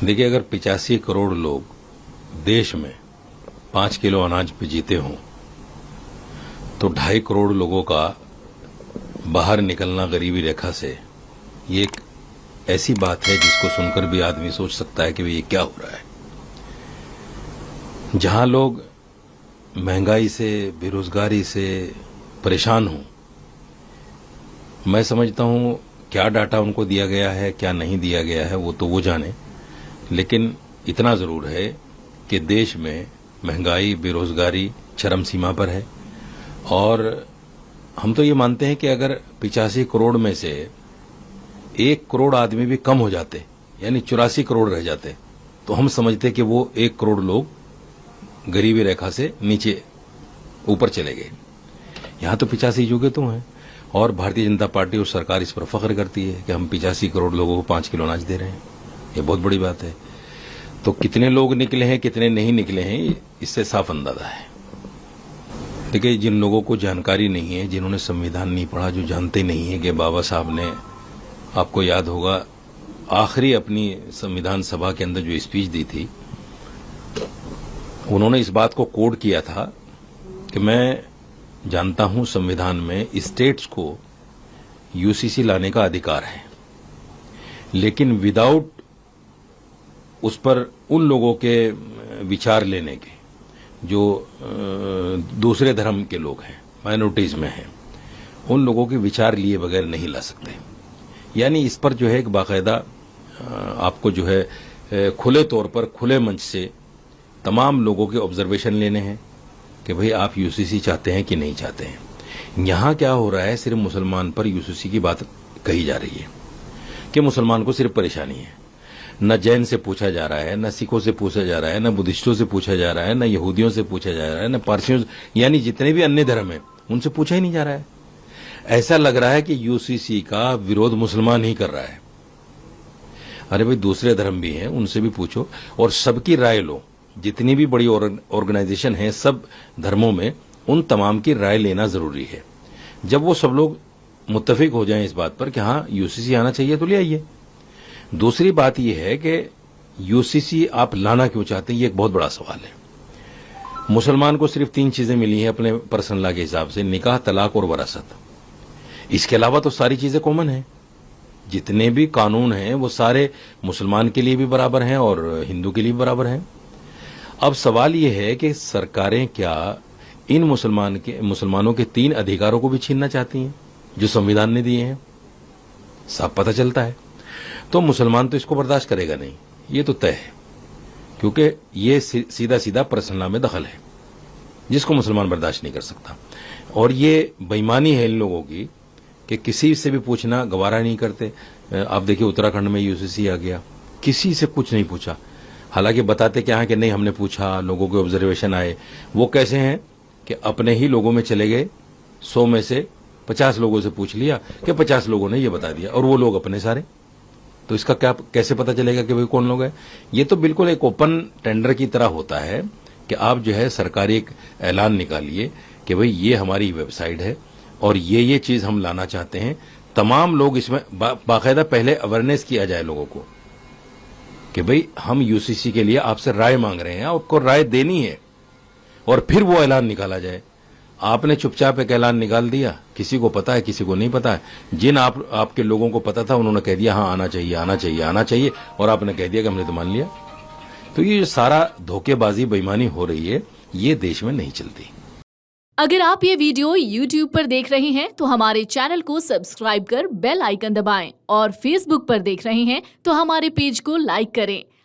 देखिए, अगर 85 करोड़ लोग देश में 5 किलो अनाज पे जीते हों तो 2.5 करोड़ लोगों का बाहर निकलना गरीबी रेखा से, ये एक ऐसी बात है जिसको सुनकर भी आदमी सोच सकता है कि ये क्या हो रहा है। जहां लोग महंगाई से, बेरोजगारी से परेशान हों, मैं समझता हूं क्या डाटा उनको दिया गया है, क्या नहीं दिया गया है, वो तो वो जाने, लेकिन इतना जरूर है कि देश में महंगाई, बेरोजगारी चरम सीमा पर है। और हम तो ये मानते हैं कि अगर 85 करोड़ में से 1 करोड़ आदमी भी कम हो जाते, यानी 84 करोड़ रह जाते, तो हम समझते कि वो 1 करोड़ लोग गरीबी रेखा से नीचे ऊपर चले गए। यहां तो 85 युगे तो हैं, और भारतीय जनता पार्टी और सरकार इस पर फख्र करती है कि हम 85 करोड़ लोगों को 5 किलो अनाज दे रहे हैं। ये बहुत बड़ी बात है। तो कितने लोग निकले हैं, कितने नहीं निकले हैं, इससे साफ अंदाजा है। देखिए, जिन लोगों को जानकारी नहीं है, जिन्होंने संविधान नहीं पढ़ा, जो जानते नहीं है कि बाबा साहब ने, आपको याद होगा, आखिरी अपनी संविधान सभा के अंदर जो स्पीच दी थी, उन्होंने इस बात को कोड किया था कि मैं जानता हूं संविधान में स्टेट्स को यूसीसी लाने का अधिकार है, लेकिन विदाउट उस पर उन लोगों के विचार लेने के जो दूसरे धर्म के लोग हैं, माइनॉरिटीज में हैं, उन लोगों के विचार लिए बगैर नहीं ला सकते। यानी इस पर जो है एक बाकायदा आपको जो है खुले तौर पर, खुले मंच से तमाम लोगों के ऑब्जर्वेशन लेने हैं कि भाई आप यूसीसी चाहते हैं कि नहीं चाहते हैं। यहां क्या हो रहा है, सिर्फ मुसलमान पर यूसीसी की बात कही जा रही है कि मुसलमान को सिर्फ परेशानी है। न जैन से पूछा जा रहा है, न सिखों से पूछा जा रहा है, न बुद्धिस्टों से पूछा जा रहा है, न यहूदियों से पूछा जा रहा है, न पारसियों से, यानी जितने भी अन्य धर्म है उनसे पूछा ही नहीं जा रहा है। ऐसा लग रहा है कि यूसीसी का विरोध मुसलमान ही कर रहा है। अरे भाई, दूसरे धर्म भी हैं, उनसे भी पूछो और सबकी राय लो। जितनी भी बड़ी ऑर्गेनाइजेशन है सब धर्मों में, उन तमाम की राय लेना जरूरी है। जब वो सब लोग मुत्तफिक हो जाएं इस बात पर कि हाँ यूसीसी आना चाहिए, तो ले आइए। दूसरी बात यह है कि यूसीसी आप लाना क्यों चाहते हैं, ये एक बहुत बड़ा सवाल है। मुसलमान को सिर्फ 3 चीजें मिली हैं अपने पर्सनल लॉ के हिसाब से: निकाह, तलाक और वरासत। इसके अलावा तो सारी चीजें कॉमन हैं। जितने भी कानून हैं वो सारे मुसलमान के लिए भी बराबर हैं और हिंदू के लिए भी बराबर हैं। अब सवाल यह है कि सरकारें क्या इन मुसलमानों के 3 अधिकारों को भी छीनना चाहती हैं जो संविधान ने दिए हैं? साफ पता चलता है। तो मुसलमान तो इसको बर्दाश्त करेगा नहीं, ये तो तय है, क्योंकि ये सीधा सीधा पर्सनल लॉ में दखल है जिसको मुसलमान बर्दाश्त नहीं कर सकता। और ये बेईमानी है इन लोगों की कि किसी से भी पूछना गवारा नहीं करते। आप देखिए, उत्तराखंड में यूसीसी आ गया, किसी से कुछ नहीं पूछा। हालांकि बताते क्या है कि नहीं हमने पूछा, लोगों के ऑब्जर्वेशन आए। वो कैसे हैं कि अपने ही लोगों में चले गए, 100 में से 50 लोगों से पूछ लिया कि 50 लोगों ने ये बता दिया, और वो लोग अपने सारे। तो इसका क्या, कैसे पता चलेगा कि भाई कौन लोग हैं? ये तो बिल्कुल एक ओपन टेंडर की तरह होता है कि आप जो है सरकारी एक ऐलान निकालिए कि भाई ये हमारी वेबसाइट है और ये चीज हम लाना चाहते हैं। तमाम लोग इसमें बाकायदा पहले अवेयरनेस किया जाए लोगों को कि भाई हम यूसीसी के लिए आपसे राय मांग रहे हैं, आपको राय देनी है, और फिर वो ऐलान निकाला जाए। आपने चुपचाप एक ऐलान निकाल दिया, किसी को पता है, किसी को नहीं पता है। जिन आपके लोगों को पता था उन्होंने कह दिया हाँ आना चाहिए, आना चाहिए, आना चाहिए, और आपने कह दिया कि हमने तो मान लिया। तो ये जो सारा धोखेबाजी, बेईमानी हो रही है, ये देश में नहीं चलती। अगर आप ये वीडियो YouTube पर देख रहे हैं तो हमारे चैनल को सब्सक्राइब कर बेल आइकन दबाएं, और Facebook पर देख रहे हैं तो हमारे पेज को लाइक करें।